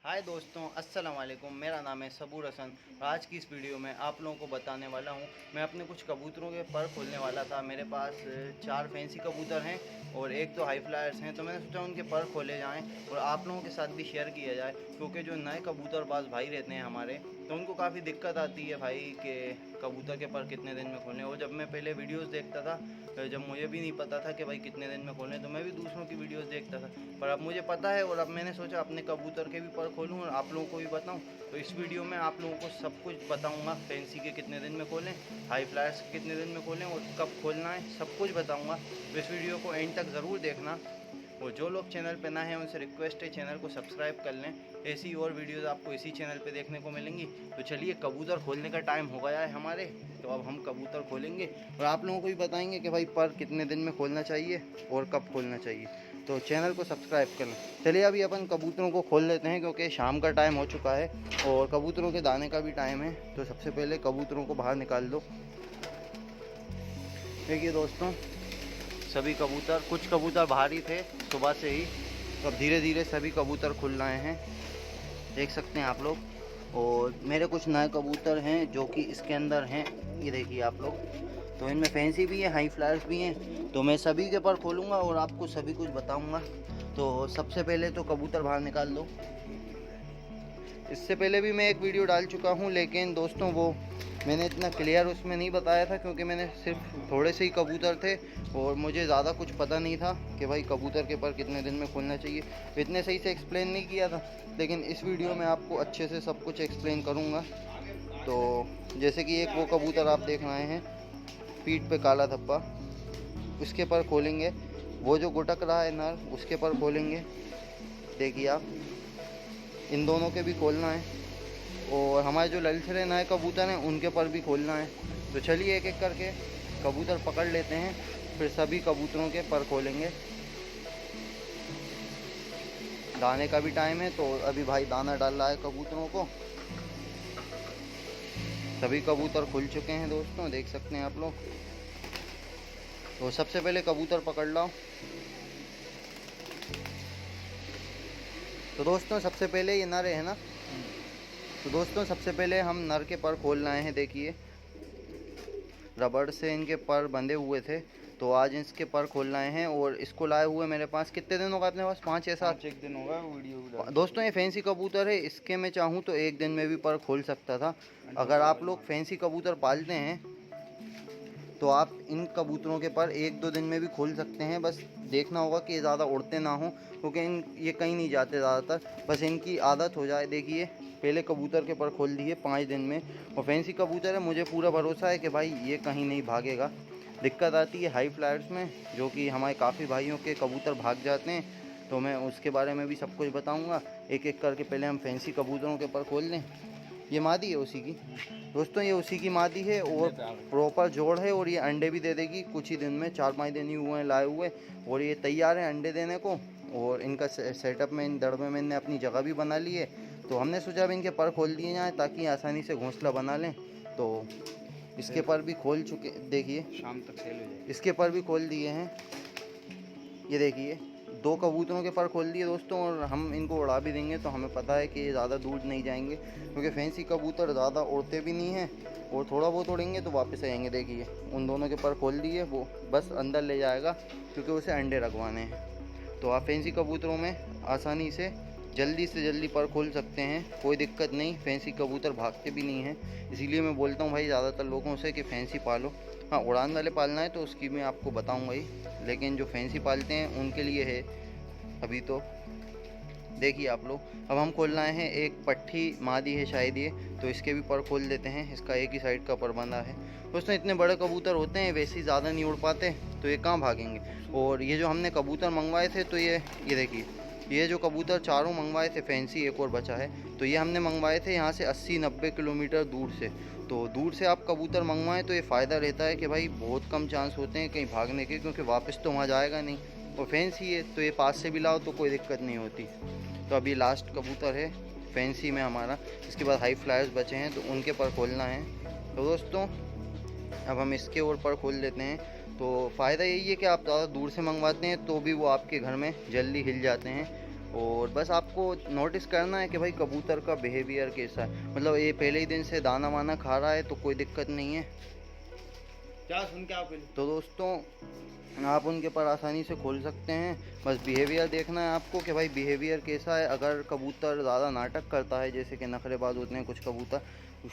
हाय दोस्तों, अस्सलाम वालेकुम। मेरा नाम है सबूर हसन। आज की इस वीडियो में आप लोगों को बताने वाला हूँ, मैं अपने कुछ कबूतरों के पर खोलने वाला था। मेरे पास 4 फैंसी कबूतर हैं और एक तो हाई फ्लायर्स हैं, तो मैंने सोचा उनके पर खोले जाएं और आप लोगों के साथ भी शेयर किया जाए, क्योंकि जो नए कबूतरबाज भाई रहते हैं हमारे, तो उनको काफ़ी दिक्कत आती है भाई कि कबूतर के पर कितने दिन में खोलें। और जब मैं पहले वीडियोस देखता था, जब मुझे भी नहीं पता था कि भाई कितने दिन में खोलें, तो मैं भी दूसरों की वीडियोस देखता था, पर अब मुझे पता है और अब मैंने सोचा अपने कबूतर के भी पर खोलूँ और आप लोगों को भी बताऊँ। तो इस वीडियो में आप लोगों को सब कुछ बताऊँगा, फैंसी के कितने दिन में खोलें, हाई फ्लायर्स के कितने दिन में खोलें और कब खोलना है, सब कुछ बताऊँगा। तो इस वीडियो को एंड तक ज़रूर देखना। और जो लोग चैनल पे नए हैं उनसे रिक्वेस्ट है चैनल को सब्सक्राइब कर लें, ऐसी और वीडियोस आपको इसी चैनल पे देखने को मिलेंगी। तो चलिए, कबूतर खोलने का टाइम हो गया है हमारे, तो अब हम कबूतर खोलेंगे और आप लोगों को भी बताएंगे कि भाई पर कितने दिन में खोलना चाहिए और कब खोलना चाहिए। तो चैनल को सब्सक्राइब कर लें। चलिए अभी अपन कबूतरों को खोल लेते हैं, क्योंकि शाम का टाइम हो चुका है और कबूतरों के दाने का भी टाइम है। तो सबसे पहले कबूतरों को बाहर निकाल दो। देखिए दोस्तों, सभी कबूतर, कुछ कबूतर बाहर ही थे सुबह से ही, तो अब धीरे धीरे सभी कबूतर खुल रहे हैं, देख सकते हैं आप लोग। और मेरे कुछ नए कबूतर हैं जो कि इसके अंदर हैं, ये देखिए आप लोग। तो इनमें फैंसी भी है, हाई फ्लायर्स भी हैं, तो मैं सभी के पर खोलूँगा और आपको सभी कुछ बताऊँगा। तो सबसे पहले तो कबूतर बाहर निकाल दो। इससे पहले भी मैं एक वीडियो डाल चुका हूँ, लेकिन दोस्तों वो मैंने इतना क्लियर उसमें नहीं बताया था, क्योंकि मैंने सिर्फ थोड़े से ही कबूतर थे और मुझे ज़्यादा कुछ पता नहीं था कि भाई कबूतर के पर कितने दिन में खोलना चाहिए। इतने सही से एक्सप्लेन नहीं किया था, लेकिन इस वीडियो में आपको अच्छे से सब कुछ एक्सप्लेन करूँगा। तो जैसे कि एक वो कबूतर आप देख रहे हैं, पीठ पे काला धब्बा, उसके पर खोलेंगे। वो जो गुटक रहा है नर, उसके पर खोलेंगे। देखिए आप, इन दोनों के भी खोलना है और हमारे जो ललछरे नए कबूतर हैं उनके पर भी खोलना है। तो चलिए एक एक करके कबूतर पकड़ लेते हैं, फिर सभी कबूतरों के पर खोलेंगे। दाने का भी टाइम है, तो अभी भाई दाना डाल रहा है कबूतरों को। सभी कबूतर खुल चुके हैं दोस्तों, देख सकते हैं आप लोग। तो सबसे पहले कबूतर पकड़ लाओ। तो दोस्तों सबसे पहले ये नर है ना, तो दोस्तों सबसे पहले हम नर के पर खोल रहे हैं। देखिए, रबड़ से इनके पर बंधे हुए थे, तो आज इसके पर खोल रहे हैं। और इसको लाए हुए मेरे पास कितने दिन होगा अपने पास? 5 या 7 एक दिन होगा वीडियो दोस्तों। ये फैंसी कबूतर है, इसके मैं चाहूँ तो एक दिन में भी पर खोल सकता था। अगर आप लोग फैंसी कबूतर पालते हैं तो आप इन कबूतरों के पर 1-2 दिन में भी खोल सकते हैं। बस देखना होगा कि ज़्यादा उड़ते ना हो, क्योंकि ये कहीं नहीं जाते ज़्यादातर, बस इनकी आदत हो जाए। देखिए, पहले कबूतर के पर खोल दिए 5 दिन में। और फैंसी कबूतर है, मुझे पूरा भरोसा है कि भाई ये कहीं नहीं भागेगा। दिक्कत आती है हाई फ्लायर्स में, जो कि हमारे काफ़ी भाइयों के कबूतर भाग जाते हैं, तो मैं उसके बारे में भी सब कुछ बताऊँगा। एक एक करके पहले हम फैंसी कबूतरों के पर खोल लें। ये मादी है उसी की दोस्तों, ये उसी की मादी है और प्रॉपर जोड़ है, और ये अंडे भी दे देगी कुछ ही दिन में। 4-5 दिन ही हुए हैं लाए हुए, और ये तैयार है अंडे देने को। और इनका सेटअप में, इन दड़बे में इनने अपनी जगह भी बना ली है। तो हमने सोचा अब इनके पर खोल दिए जाएँ ताकि आसानी से घोंसला बना लें। तो इसके पर भी खोल चुके, देखिए शाम तक सेल हो जाएगी। इसके पर भी खोल दिए हैं। ये देखिए, 2 कबूतरों के पर खोल दिए दोस्तों, और हम इनको उड़ा भी देंगे तो हमें पता है कि ये ज़्यादा दूर नहीं जाएंगे, क्योंकि फैंसी कबूतर ज़्यादा उड़ते भी नहीं हैं और थोड़ा बहुत उड़ेंगे तो वापस आएंगे। देखिए, उन दोनों के पर खोल दिए, वो बस अंदर ले जाएगा क्योंकि उसे अंडे रखवाने हैं। तो आप फैंसी कबूतरों में आसानी से जल्दी पर खोल सकते हैं, कोई दिक्कत नहीं। फैंसी कबूतर भागते भी नहीं हैं, इसीलिए मैं बोलता हूँ भाई ज़्यादातर लोगों से कि फैंसी पालो। हाँ, उड़ान वाले पालना है तो उसकी मैं आपको बताऊँगा ही, लेकिन जो फैंसी पालते हैं उनके लिए है अभी तो। देखिए आप लोग, अब हम खोल रहे हैं, एक पट्टी मादी है शायद ये, तो इसके भी पर खोल देते हैं। इसका एक ही साइड का पर बंधा है दोस्तों। इतने बड़े कबूतर होते हैं, वैसे ही ज़्यादा नहीं उड़ पाते, तो ये कहाँ भागेंगे। और ये जो हमने कबूतर मंगवाए थे, तो ये देखिए, ये जो कबूतर चारों मंगवाए थे फैंसी, एक और बचा है, तो ये हमने मंगवाए थे यहाँ से 80-90 किलोमीटर दूर से। तो दूर से आप कबूतर मंगवाएं तो ये फ़ायदा रहता है कि भाई बहुत कम चांस होते हैं कहीं भागने के, क्योंकि वापस तो वहाँ जाएगा नहीं। और फैंसी है तो ये पास से भी लाओ तो कोई दिक्कत नहीं होती। तो अभी लास्ट कबूतर है फैंसी में हमारा, इसके बाद हाई फ्लायर्स बचे हैं, तो उनके पर खोलना है। तो दोस्तों अब हम इसके और पर खोल लेते हैं। तो फ़ायदा यही है कि आप ज़्यादा दूर से मंगवाते हैं तो भी वो आपके घर में जल्दी हिल जाते हैं। और बस आपको नोटिस करना है कि भाई कबूतर का बिहेवियर कैसा है, मतलब ये पहले ही दिन से दाना वाना खा रहा है तो कोई दिक्कत नहीं है। क्या सुन के आप तो दोस्तों आप उनके पर आसानी से खोल सकते हैं, बस बिहेवियर देखना है आपको कि भाई बिहेवियर कैसा है। अगर कबूतर ज़्यादा नाटक करता है, जैसे कि नखरेबाज होते हैं कुछ कबूतर,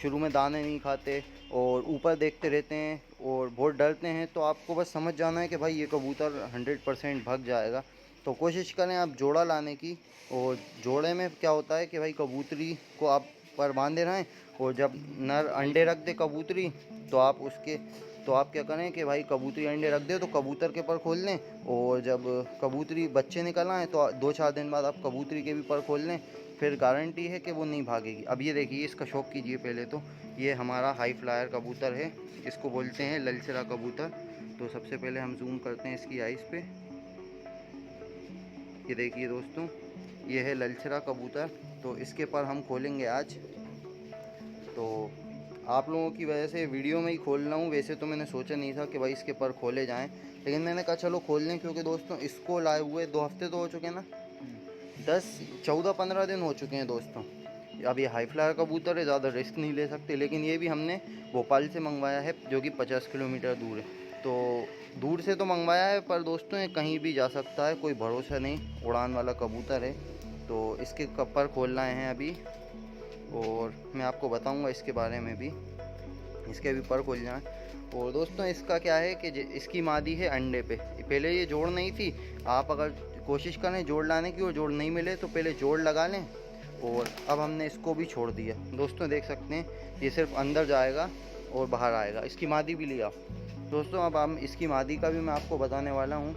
शुरू में दाने नहीं खाते और ऊपर देखते रहते हैं और बहुत डरते हैं, तो आपको बस समझ जाना है कि भाई ये कबूतर 100% भाग जाएगा। तो कोशिश करें आप जोड़ा लाने की, और जोड़े में क्या होता है कि भाई कबूतरी को आप पर बांधे रहें, और जब नर अंडे रख दे कबूतरी तो आप क्या करें कि भाई कबूतरी अंडे रख दे तो कबूतर के पर खोल लें, और जब कबूतरी बच्चे निकल आए तो 2-4 दिन बाद आप कबूतरी के भी पर खोल लें, फिर गारंटी है कि वो नहीं भागेगी। अब ये देखिए, इसका शौक कीजिए पहले तो। ये हमारा हाई फ्लायर कबूतर है, इसको बोलते हैं ललचरा कबूतर। तो सबसे पहले हम जूम करते हैं इसकी आइज़ पे। ये देखिए दोस्तों, ये है ललचरा कबूतर। तो इसके पर हम खोलेंगे आज। तो आप लोगों की वजह से वीडियो में ही खोल रहा हूँ, वैसे तो मैंने सोचा नहीं था कि भाई इसके पर खोले जाएं, लेकिन मैंने कहा चलो खोल लें, क्योंकि दोस्तों इसको लाए हुए 2 हफ्ते तो हो चुके हैं ना, 14-15 दिन हो चुके हैं दोस्तों। अब ये हाई फ्लायर कबूतर है, ज़्यादा रिस्क नहीं ले सकते, लेकिन ये भी हमने भोपाल से मंगवाया है, जो कि 50 किलोमीटर दूर है। तो दूर से तो मंगवाया है, पर दोस्तों ये कहीं भी जा सकता है, कोई भरोसा नहीं, उड़ान वाला कबूतर है। तो इसके पर खोल रहे हैं अभी, और मैं आपको बताऊंगा इसके बारे में भी, इसके भी पर खोल जाएँ। और दोस्तों इसका क्या है कि इसकी मादी है अंडे पे, पहले ये जोड़ नहीं थी। आप अगर कोशिश करें जोड़ लाने की और जोड़ नहीं मिले तो पहले जोड़ लगा लें, और अब हमने इसको भी छोड़ दिया। दोस्तों देख सकते हैं ये सिर्फ अंदर जाएगा और बाहर आएगा। इसकी मादी भी लिया दोस्तों। अब हम इसकी मादी का भी मैं आपको बताने वाला हूँ,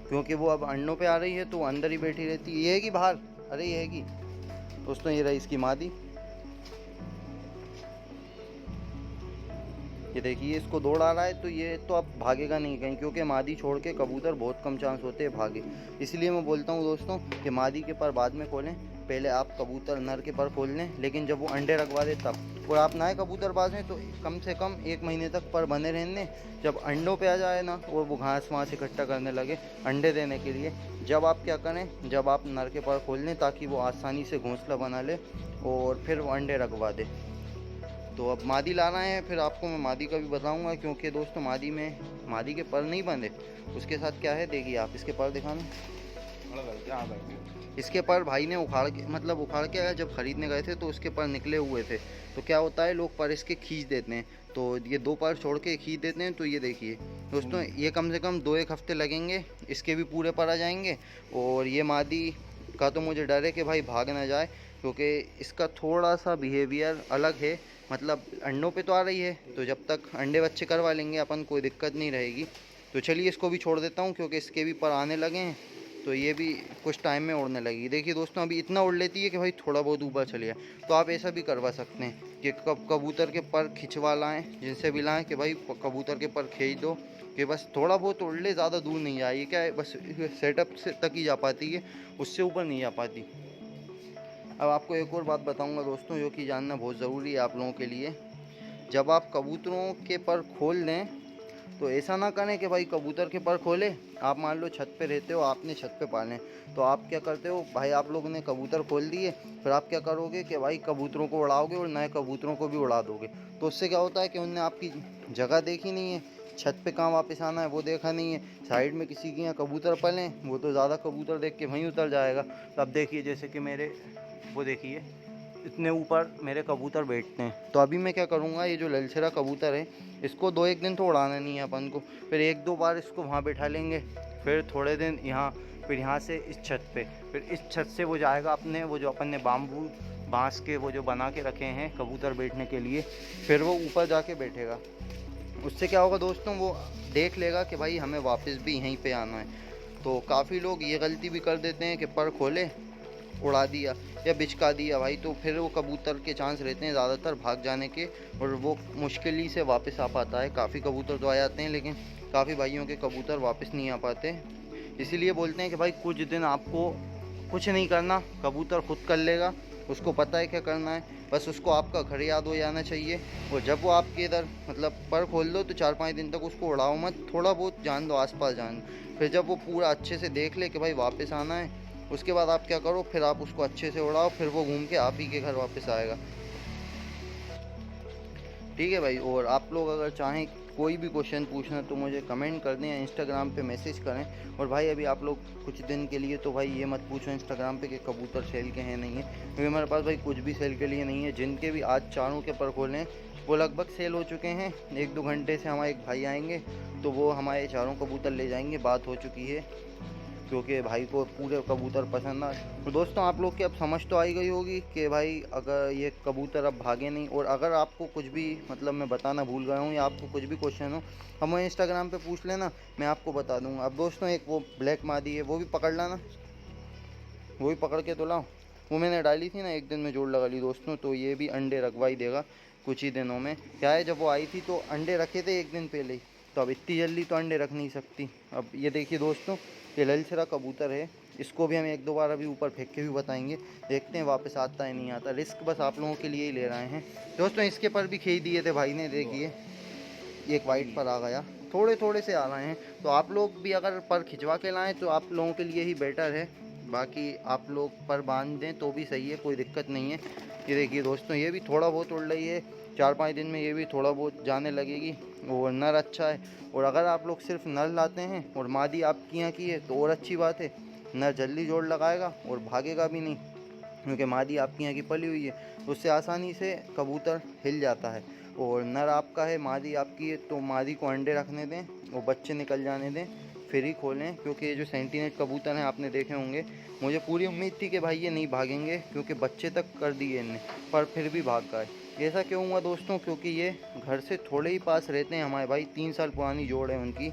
क्योंकि वो अब अंडों पे आ रही है तो अंदर ही बैठी रहती है। ये है कि बाहर, अरे ये है कि दोस्तों, ये रही इसकी मादी। ये देखिए इसको दौड़ आ रहा है, तो ये तो अब भागेगा नहीं कहीं, क्योंकि मादी छोड़ के कबूतर बहुत कम चांस होते हैं भागे। इसलिए मैं बोलता हूँ दोस्तों कि मादी के पर बाद में खोलें, पहले आप कबूतर नर के पर खोल लें, लेकिन जब वो अंडे रखवा दे तब। और आप नए कबूतरबाज हैं तो कम से कम 1 महीने तक पर बने रहने। जब अंडों पे आ जाए ना, और वो घास वास इकट्ठा करने लगे अंडे देने के लिए, जब आप क्या करें, जब आप नर के पर खोल लें, ताकि वो आसानी से घोंसला बना ले और फिर वो अंडे रखवा दे। तो अब मादी ला रहे हैं, फिर आपको मैं मादी का भी बताऊंगा, क्योंकि दोस्तों मादी के पर नहीं बंधे। उसके साथ क्या है देखिए, आप इसके पर दिखाना। इसके पर भाई ने उखाड़ के आया, जब ख़रीदने गए थे तो उसके पर निकले हुए थे। तो क्या होता है, लोग पर इसके खींच देते हैं, तो ये 2 पर छोड़ के खींच देते हैं। तो ये देखिए दोस्तों, ये कम से कम 2-1 हफ्ते लगेंगे, इसके भी पूरे पर आ जाएंगे। और ये मादी का तो मुझे डर है कि भाई भाग ना जाए, क्योंकि इसका थोड़ा सा बिहेवियर अलग है। मतलब अंडों पे तो आ रही है, तो जब तक अंडे बच्चे करवा लेंगे अपन, कोई दिक्कत नहीं रहेगी। तो चलिए इसको भी छोड़ देता हूँ, क्योंकि इसके भी पर आने लगे हैं, तो ये भी कुछ टाइम में उड़ने लगेगी। देखिए दोस्तों, अभी इतना उड़ लेती है कि भाई थोड़ा बहुत ऊपर चले जाए। तो आप ऐसा भी करवा सकते हैं कि कबूतर के पर खिंचवा लाएँ, जिनसे भी लाएँ कि भाई कबूतर के पर खींच दो, कि बस थोड़ा बहुत उड़ ले, ज़्यादा दूर नहीं जाए। क्या है, बस सेटअप से तक ही जा पाती है, उससे ऊपर नहीं जा पाती। अब आपको एक और बात बताऊंगा दोस्तों, जो कि जानना बहुत ज़रूरी है आप लोगों के लिए। जब आप कबूतरों के पर खोल लें तो ऐसा ना करें कि भाई कबूतर के पर खोले, आप मान लो छत पे रहते हो, आपने छत पे पाले, तो आप क्या करते हो भाई, आप लोगों ने कबूतर खोल दिए, फिर आप क्या करोगे कि भाई कबूतरों को उड़ाओगे और नए कबूतरों को भी उड़ा दोगे। तो उससे क्या होता है कि उनने आपकी जगह देखी नहीं है, छत पे कहाँ वापस आना है वो देखा नहीं है। साइड में किसी के यहाँ कबूतर पलें, वो तो ज़्यादा कबूतर देख के वहीं उतर जाएगा। तो अब देखिए, जैसे कि मेरे वो देखिए इतने ऊपर मेरे कबूतर बैठते हैं। तो अभी मैं क्या करूँगा, ये जो ललचरा कबूतर है, इसको 2-1 दिन तो उड़ाना नहीं है अपन को, फिर 1-2 बार इसको वहाँ बैठा लेंगे, फिर थोड़े दिन यहाँ, फिर यहाँ से इस छत पे, फिर इस छत से वो जाएगा अपने वो जो अपन ने बांस के वो जो बना के रखे हैं कबूतर बैठने के लिए, फिर वो ऊपर जाके बैठेगा। उससे क्या होगा दोस्तों, वो देख लेगा कि भाई हमें वापस भी यहीं पे आना है। तो काफ़ी लोग ये गलती भी कर देते हैं कि पर खोले, उड़ा दिया या बिचका दिया भाई, तो फिर वो कबूतर के चांस रहते हैं ज़्यादातर भाग जाने के, और वो मुश्किल ही से वापस आ पाता है। काफ़ी कबूतर तो आ जाते हैं, लेकिन काफ़ी भाइयों के कबूतर वापस नहीं आ पाते। इसीलिए बोलते हैं कि भाई कुछ दिन आपको कुछ नहीं करना, कबूतर खुद कर लेगा, उसको पता है क्या करना है, बस उसको आपका घर याद हो जाना चाहिए। और जब वो आपके इधर पर खोल लो तो 4-5 दिन तक उसको उड़ाओ मत, थोड़ा बहुत जान दो, आसपास जान। फिर जब वो पूरा अच्छे से देख ले कि भाई वापस आना है, उसके बाद आप क्या करो, फिर आप उसको अच्छे से उड़ाओ, फिर वो घूम के आप ही के घर वापस आएगा। ठीक है भाई। और आप लोग अगर चाहें कोई भी क्वेश्चन पूछना तो मुझे कमेंट कर दें या इंस्टाग्राम पे मैसेज करें। और भाई अभी आप लोग कुछ दिन के लिए तो भाई ये मत पूछो इंस्टाग्राम पे कि कबूतर सेल के हैं नहीं है, क्योंकि हमारे पास भाई कुछ भी सेल के लिए नहीं है। जिनके भी आज चारों के पर खोले हैं वो लगभग सेल हो चुके हैं। 1-2 घंटे से हमारे एक भाई आएंगे तो वो हमारे चारों कबूतर ले जाएंगे, बात हो चुकी है, क्योंकि भाई को पूरे कबूतर पसंद आए। तो दोस्तों आप लोग की अब समझ तो आई गई होगी कि भाई अगर ये कबूतर अब भागे नहीं। और अगर आपको कुछ भी मतलब मैं बताना भूल गया हूँ या आपको कुछ भी क्वेश्चन हो, हमें इंस्टाग्राम पे पूछ लेना, मैं आपको बता दूँगा। अब दोस्तों एक वो ब्लैक मादी है, वो भी पकड़ लाना, वो भी पकड़ के तो लाओ। वो मैंने डाली थी ना, एक दिन में जोड़ लगा ली दोस्तों। तो ये भी अंडे रखवा ही देगा कुछ ही दिनों में। क्या है, जब वो आई थी तो अंडे रखे थे एक दिन पहले ही, तो अब इतनी जल्दी तो अंडे रख नहीं सकती। अब ये देखिए दोस्तों, ये ललचरा कबूतर है, इसको भी हम 1-2 बार अभी ऊपर फेंक के भी बताएंगे, देखते हैं वापस आता है नहीं आता। रिस्क बस आप लोगों के लिए ही ले रहे हैं दोस्तों। इसके पर भी खींच दिए थे भाई ने, देखिए एक वाइट पर आ गया, थोड़े थोड़े से आ रहे हैं। तो आप लोग भी अगर पर खिंचवा के लाएं तो आप लोगों के लिए ही बेटर है। बाकी आप लोग पर बांध दें तो भी सही है, कोई दिक्कत नहीं है। ये देखिए दोस्तों, ये भी थोड़ा बहुत उड़ रही है, 4-5 दिन में ये भी थोड़ा बहुत जाने लगेगी। और नर अच्छा है। और अगर आप लोग सिर्फ नर लाते हैं और मादी आपकी यहाँ की है तो और अच्छी बात है, नर जल्दी जोड़ लगाएगा और भागेगा भी नहीं, क्योंकि मादी आपकी यहाँ की पली हुई है, तो उससे आसानी से कबूतर हिल जाता है। और नर आपका है, मादी आपकी है, तो मादी को अंडे रखने दें और बच्चे निकल जाने दें, फिर ही खोलें। क्योंकि ये जो सेंटीनेट कबूतर हैं आपने देखे होंगे, मुझे पूरी उम्मीद थी कि भाई ये नहीं भागेंगे, क्योंकि बच्चे तक कर दिए इनने, पर फिर भी भाग गए। ऐसा क्यों हुआ दोस्तों, क्योंकि ये घर से थोड़े ही पास रहते हैं हमारे भाई, 3 साल पुरानी जोड़ है उनकी,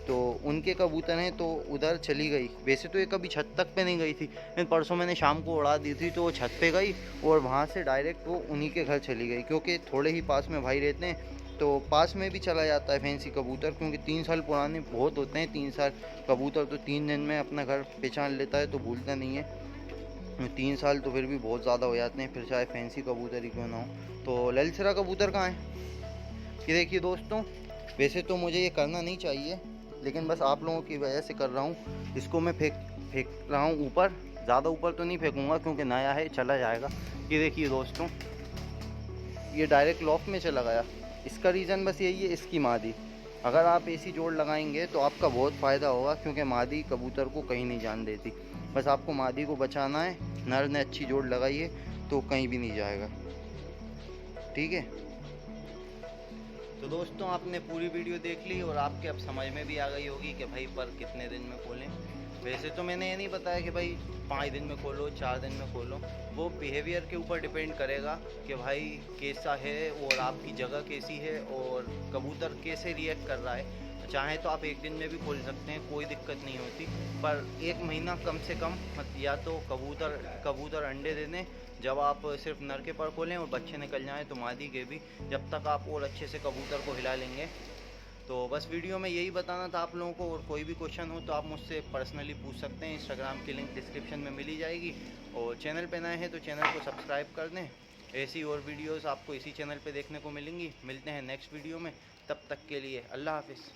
तो उनके कबूतर हैं तो उधर चली गई। वैसे तो ये कभी छत तक पे नहीं गई थी, लेकिन परसों मैंने शाम को उड़ा दी थी तो वो छत पे गई और वहाँ से डायरेक्ट वो उन्हीं के घर चली गई, क्योंकि थोड़े ही पास में भाई रहते हैं तो पास में भी चला जाता है फैंसी कबूतर। क्योंकि 3 साल पुराने बहुत होते हैं, 3 साल कबूतर तो 3 दिन में अपना घर पहचान लेता है, तो भूलता नहीं है। 3 साल तो फिर भी बहुत ज़्यादा हो जाते हैं, फिर चाहे फैंसी कबूतर ही क्यों ना हो। तो ललसरा कबूतर कहाँ है, ये देखिए दोस्तों। वैसे तो मुझे ये करना नहीं चाहिए, लेकिन बस आप लोगों की वजह से कर रहा हूँ। इसको मैं फेंक रहा हूँ ऊपर, ज़्यादा ऊपर तो नहीं फेंकूँगा क्योंकि नया है, चला जाएगा। ये देखिए दोस्तों, ये डायरेक्ट लॉफ्ट में चला गया। इसका रीज़न बस यही है, इसकी मादी। अगर आप ऐसी जोड़ लगाएंगे तो आपका बहुत फ़ायदा होगा, क्योंकि मादी कबूतर को कहीं नहीं जान देती। बस आपको मादी को बचाना है, नर ने अच्छी जोड़ लगाई है तो कहीं भी नहीं जाएगा। ठीक है, तो दोस्तों आपने पूरी वीडियो देख ली और आपके अब समझ में भी आ गई होगी कि भाई पर कितने दिन में खोलें। वैसे तो मैंने ये नहीं बताया कि भाई 5 दिन में खोलो, 4 दिन में खोलो, वो बिहेवियर के ऊपर डिपेंड करेगा कि भाई कैसा है और आपकी जगह कैसी है और कबूतर कैसे रिएक्ट कर रहा है। चाहे तो आप 1 दिन में भी खोल सकते हैं, कोई दिक्कत नहीं होती, पर 1 महीना कम से कम या तो कबूतर अंडे दे दें जब आप सिर्फ नर के पर खोलें और बच्चे निकल जाएं तो मादी के भी, जब तक आप और अच्छे से कबूतर को हिला लेंगे। तो बस वीडियो में यही बताना था आप लोगों को। और कोई भी क्वेश्चन हो तो आप मुझसे पर्सनली पूछ सकते हैं, इंस्टाग्राम की लिंक डिस्क्रिप्शन में मिल ही जाएगी। और चैनल पे नए हैं तो चैनल को सब्सक्राइब कर दें, ऐसी और वीडियोस आपको इसी चैनल पे देखने को मिलेंगी। मिलते हैं नेक्स्ट वीडियो में, तब तक के लिए अल्लाह हाफिज़।